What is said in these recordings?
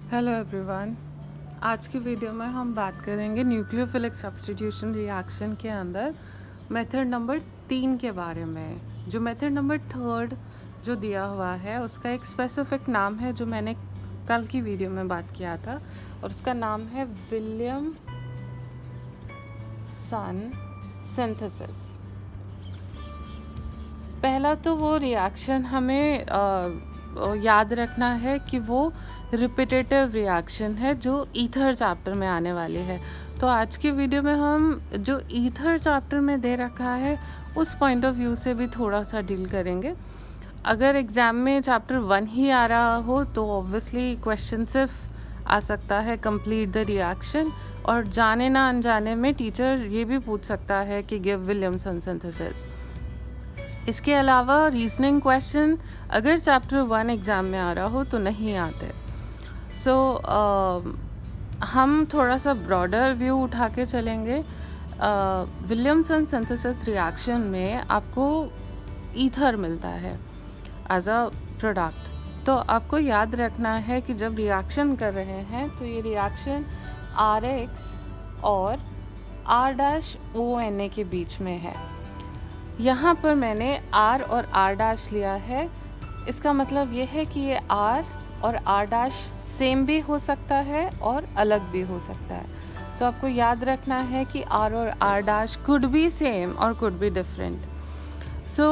Hello everyone. आज की video में हम बात करेंगे न्यूक्लियोफिलिक सब्स्टिट्यूशन रिएक्शन के अंदर मेथड नंबर 3 के बारे में। जो मेथड नंबर 3 जो दिया हुआ है उसका एक स्पेसिफिक नाम है जो मैंने कल की वीडियो में बात किया था, और उसका नाम है विलियमसन सिंथेसिस। पहला तो वो रिएक्शन हमें याद रखना है कि वो रिपीटेटिव रिएक्शन है जो ईथर चैप्टर में आने वाली है। तो आज की वीडियो में हम जो ईथर चैप्टर में दे रखा है उस पॉइंट ऑफ व्यू से भी थोड़ा सा डील करेंगे। अगर एग्ज़ाम में चैप्टर 1 ही आ रहा हो तो ऑब्वियसली क्वेश्चन सिर्फ आ सकता है कंप्लीट द रिएक्शन, और जाने ना अनजाने में टीचर ये भी पूछ सकता है कि गिव विलियमसन सिंथेसिस। इसके अलावा रीजनिंग क्वेश्चन अगर चैप्टर 1 एग्ज़ाम में आ रहा हो तो नहीं आते। सो हम थोड़ा सा ब्रॉडर व्यू उठा के चलेंगे। विलियमसन सिंथेसिस रिएक्शन में आपको ईथर मिलता है एज अ प्रोडक्ट। तो आपको याद रखना है कि जब रिएक्शन कर रहे हैं तो ये रिएक्शन RX और R-ONA के बीच में है। यहाँ पर मैंने R और R' लिया है। इसका मतलब ये है कि ये R और R' सेम भी हो सकता है और अलग भी हो सकता है। सो आपको याद रखना है कि R और R' कुड बी सेम और कुड बी डिफरेंट। सो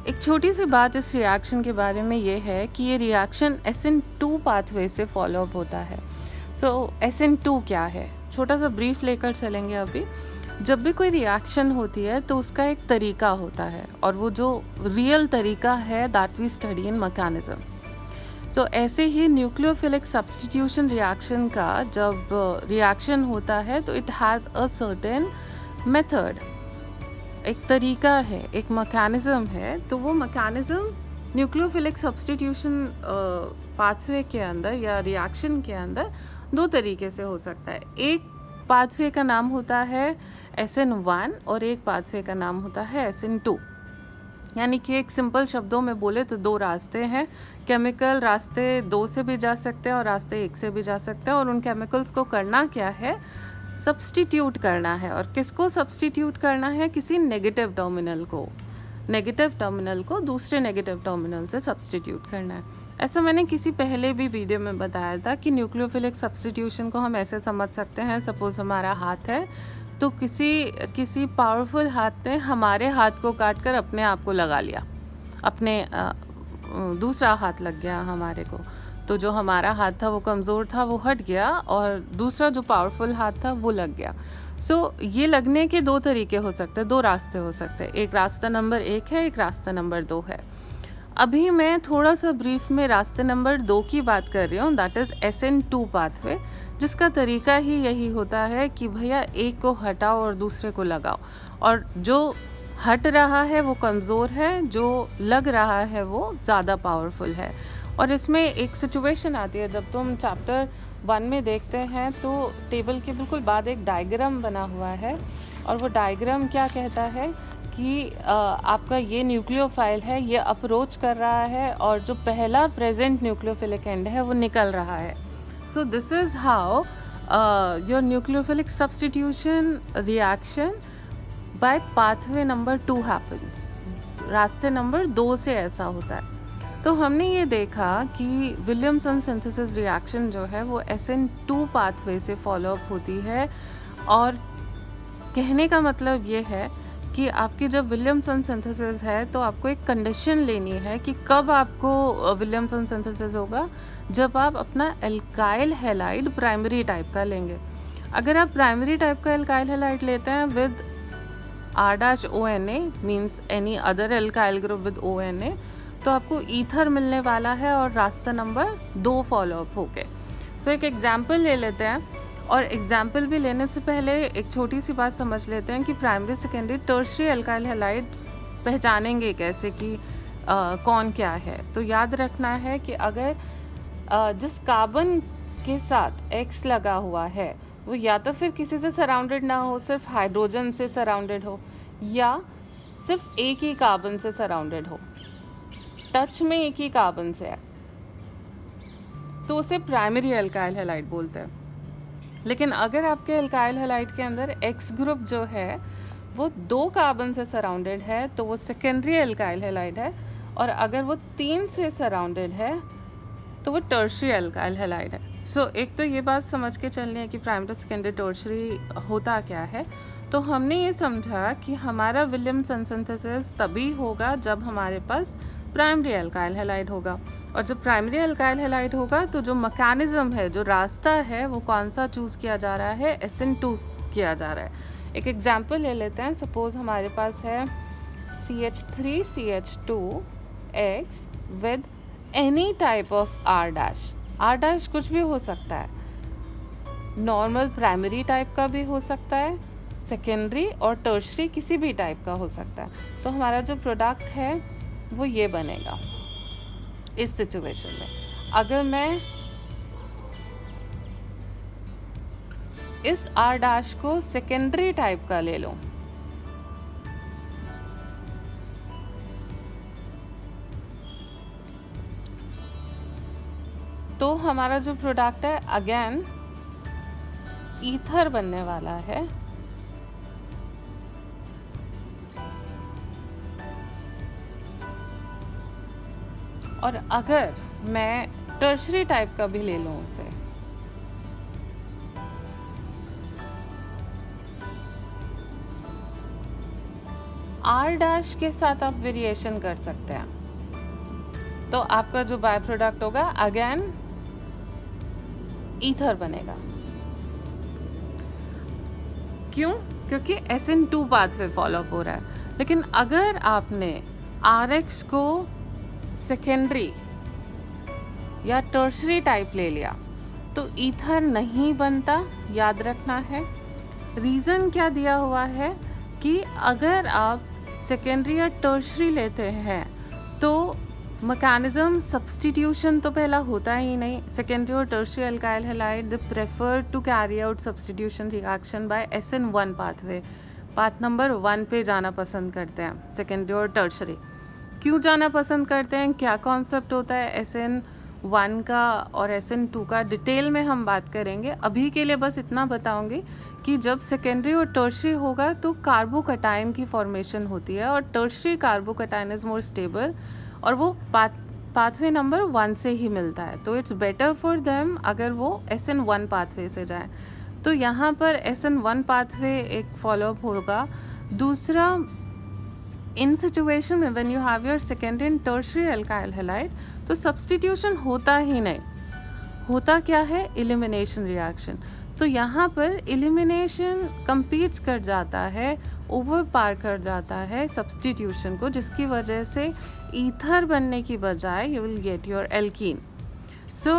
एक छोटी सी बात इस रिएक्शन के बारे में ये है कि ये रिएक्शन SN2 पाथवे से फॉलो अप होता है। सो SN2 क्या है, छोटा सा ब्रीफ लेकर चलेंगे अभी। जब भी कोई रिएक्शन होती है तो उसका एक तरीका होता है, और वो जो रियल तरीका है that we study in mechanism. So ऐसे ही न्यूक्लियोफिलिक सब्स्टिट्यूशन रिएक्शन का जब रिएक्शन होता है तो it has a certain method, एक तरीका है, एक मैकेनिज्म है। तो वो मैकेनिज्म न्यूक्लियोफिलिक सब्स्टिट्यूशन पाथवे के अंदर या रिएक्शन के अंदर दो तरीके से हो सकता है। एक पाथवे का नाम होता है SN1 और एक पाथवे का नाम होता है SN2। यानी कि एक सिंपल शब्दों में बोले तो दो रास्ते हैं। केमिकल रास्ते 2 से भी जा सकते हैं और रास्ते 1 से भी जा सकते हैं, और उन केमिकल्स को करना क्या है, सब्स्टिट्यूट करना है। और किसको सब्स्टिट्यूट करना है, किसी नेगेटिव टर्मिनल को दूसरे नेगेटिव टर्मिनल से सब्स्टिट्यूट करना है। ऐसा मैंने किसी पहले भी वीडियो में बताया था कि न्यूक्लियोफिलिक सब्स्टिट्यूशन को हम ऐसे समझ सकते हैं, सपोज हमारा हाथ है तो किसी पावरफुल हाथ ने हमारे हाथ को काट कर अपने आप को लगा लिया, अपने दूसरा हाथ लग गया हमारे को। तो जो हमारा हाथ था वो कमज़ोर था, वो हट गया, और दूसरा जो पावरफुल हाथ था वो लग गया। सो ये लगने के दो तरीके हो सकते हैं, दो रास्ते हो सकते हैं। एक रास्ता नंबर 1 है, एक रास्ता नंबर 2 है। अभी मैं थोड़ा सा ब्रीफ में रास्ते नंबर 2 की बात कर रही हूँ, दैट इज़ SN2 पाथवे, जिसका तरीका ही यही होता है कि भैया एक को हटाओ और दूसरे को लगाओ, और जो हट रहा है वो कमज़ोर है, जो लग रहा है वो ज़्यादा पावरफुल है। और इसमें एक सिचुएशन आती है, जब तुम चैप्टर 1 में देखते हैं तो टेबल के बिल्कुल बाद एक डायग्राम बना हुआ है, और वो डायग्राम क्या कहता है कि आपका ये न्यूक्लियोफाइल है, ये अप्रोच कर रहा है, और जो पहला प्रेजेंट न्यूक्लियोफिलिक एंड है वो निकल रहा है। So this is how your nucleophilic substitution reaction bye pathway number 2 happens. रास्ते नंबर 2 से ऐसा होता है। तो हमने ये देखा कि विलियमसन सिंथेसिस रिएक्शन जो है वो SN2 पाथवे से फॉलो अप होती है, और कहने का मतलब ये है कि आपकी जब विलियमसन सिंथेसिस है तो आपको एक कंडीशन लेनी है कि कब आपको विलियमसन सिंथेसिस होगा, जब आप अपना एल्काइल हैलाइड प्राइमरी टाइप का लेंगे। अगर आप प्राइमरी टाइप का एल्काइल हैलाइड लेते हैं with R-ONA means any other alkyl group with ONA, तो आपको ईथर मिलने वाला है और रास्ता नंबर 2 फॉलो अप हो गए। सो एक एग्जाम्पल ले लेते हैं, और एग्जाम्पल भी लेने से पहले एक छोटी सी बात समझ लेते हैं कि primary secondary tertiary alkyl halide पहचानेंगे कैसे कि कौन क्या है। तो याद रखना है कि अगर जिस कार्बन के साथ X लगा हुआ है वो या तो फिर किसी से सराउंडेड ना हो, सिर्फ हाइड्रोजन से सराउंडेड हो, या सिर्फ एक ही कार्बन से सराउंडेड हो, टच में एक ही कार्बन से है, तो उसे प्राइमरी अल्काइल हैलाइड बोलते हैं। लेकिन अगर आपके अल्काइल हैलाइड के अंदर एक्स ग्रुप जो है वो 2 कार्बन से सराउंडेड है तो वो सेकेंडरी अल्काइल हैलाइड है, और अगर वो 3 से सराउंडेड है तो वो टर्शियरी अल्काइल हैलाइड है। सो एक तो ये बात समझ के चलनी है कि प्राइमरी सेकेंडरी टर्शियरी होता क्या है। तो हमने ये समझा कि हमारा विलियमसन सिंथेसिस तभी होगा जब हमारे पास प्राइमरी अल्काइल हैलाइड होगा, और जब प्राइमरी अल्काइल हैलाइड होगा तो जो मैकेनिज्म है, जो रास्ता है, वो कौन सा चूज़ किया जा रहा है, SN2 किया जा रहा है। एक एग्जांपल ले लेते हैं। सपोज हमारे पास है CH3CH2X with any type of R dash कुछ भी हो सकता है, नॉर्मल प्राइमरी टाइप का भी हो सकता है, सेकेंडरी और टर्शरी किसी भी टाइप का हो सकता है। तो हमारा जो प्रोडक्ट है वो ये बनेगा इस सिचुएशन में। अगर मैं इस R डैश को सेकेंडरी टाइप का ले लूं तो हमारा जो प्रोडक्ट है अगेन ईथर बनने वाला है। और अगर मैं टर्शरी टाइप का भी ले लूं उसे, R डैश के साथ आप वेरिएशन कर सकते हैं, तो आपका जो बाय प्रोडक्ट होगा अगेन ईथर बनेगा। क्यों? क्योंकि SN2 पाथवे फॉलो हो रहा है। लेकिन अगर आपने RX को सेकेंडरी या टर्शरी टाइप ले लिया तो ईथर नहीं बनता, याद रखना है। रीज़न क्या दिया हुआ है कि अगर आप सेकेंडरी या टर्शरी लेते हैं तो मैकेनिज्म सब्स्टिट्यूशन तो पहला होता ही नहीं। सेकेंडरी और tertiary alkyl halide they prefer to carry out substitution reaction by SN1 pathway, path number 1 पे जाना पसंद करते हैं सेकेंडरी और टर्शरी। क्यों जाना पसंद करते हैं, क्या कॉन्सेप्ट होता है SN1 का और SN2 का, डिटेल में हम बात करेंगे। अभी के लिए बस इतना बताऊंगी कि जब सेकेंडरी और टर्शरी होगा तो कार्बोकटाइन की फॉर्मेशन होती है, और टर्शरी कार्बोकटाइन इज मोर स्टेबल, और वो पाथवे नंबर 1 से ही मिलता है। तो इट्स बेटर फॉर देम अगर वो SN1 पाथवे से जाए। तो यहाँ पर SN1 पाथवे एक फॉलोअप होगा। दूसरा, इन सिचुएशन में when you have your secondary and tertiary alkyl halide तो सब्स्टिट्यूशन होता ही नहीं। होता क्या है? Elimination reaction. तो यहाँ पर एलिमिनेशन कंपीट्स कर जाता है, ओवर पार कर जाता है सब्स्टिट्यूशन को, जिसकी वजह से ईथर बनने की बजाय you will get your alkene. So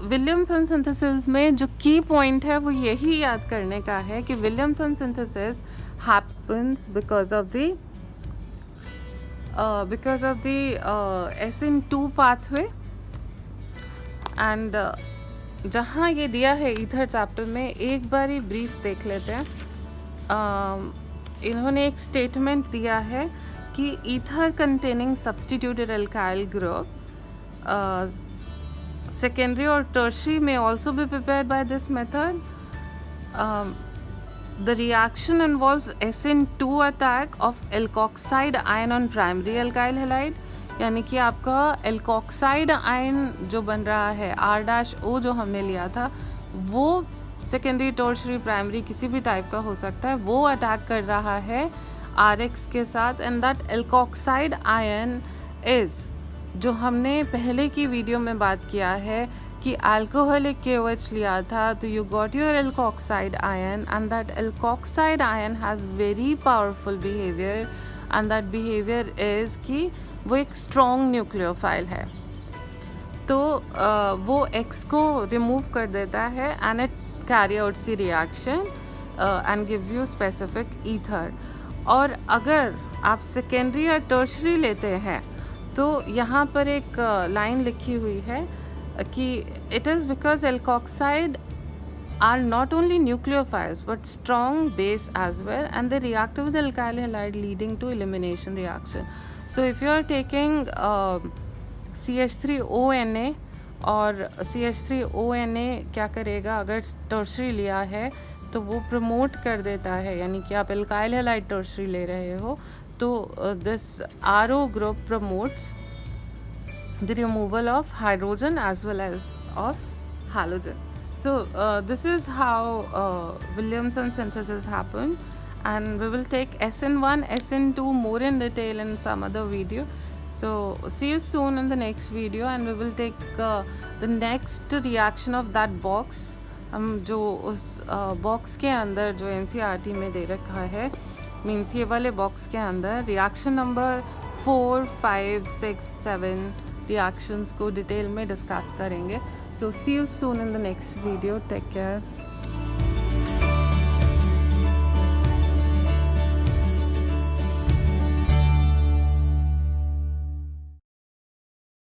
Williamson synthesis में जो की पॉइंट है वो यही याद करने का है कि Williamson synthesis happens because of the SN2 pathway, and जहाँ ये दिया है ईथर चैप्टर में, एक बार ही ब्रीफ देख लेते हैं। इन्होंने एक स्टेटमेंट दिया है कि ether containing substituted alkyl group secondary or tertiary may also be prepared by this method. The reaction involves SN2 attack of alkoxide ion on primary alkyl halide, यानी कि आपका एल्कोक्साइड आयन जो बन रहा है R-O जो हमने लिया था वो सेकेंडरी टर्शरी प्राइमरी किसी भी टाइप का हो सकता है, वो अटैक कर रहा है RX के साथ, and that alkoxide ion is, जो हमने पहले की वीडियो में बात किया है कि अल्कोहलिक KOH लिया था तो you got your alkoxide ion, and that alkoxide ion has very powerful behaviour, and that behaviour is कि वो एक स्ट्रॉन्ग न्यूक्लियोफाइल है। तो वो X को रिमूव कर देता है and it carry out C reaction and gives you specific ether. और अगर आप सेकेंडरी या टर्शरी लेते हैं तो यहाँ पर एक लाइन लिखी हुई है कि it is because alkoxide are not only nucleophiles but strong base as well, and they react with alkyl halide leading to elimination reaction. So if you are taking CH3ONA और CH3ONA क्या करेगा, अगर tertiary लिया है तो वो promote कर देता है, यानी कि आप एल्काइल हैलाइड टर्शरी ले रहे हो तो this RO group promotes the removal of hydrogen as well as of halogen. So this is how Williamson synthesis happened, and we will take SN1, SN2 more in detail in some other video. So see you soon in the next video, and we will take the next reaction of that box. हम जो उस box के अंदर जो NCERT में दे रखा है, means ये वाले बॉक्स के अंदर रिएक्शन नंबर 4, 5, 6, 7 रिएक्शंस को डिटेल में डिस्कस करेंगे. So see you soon in the next video. Take care.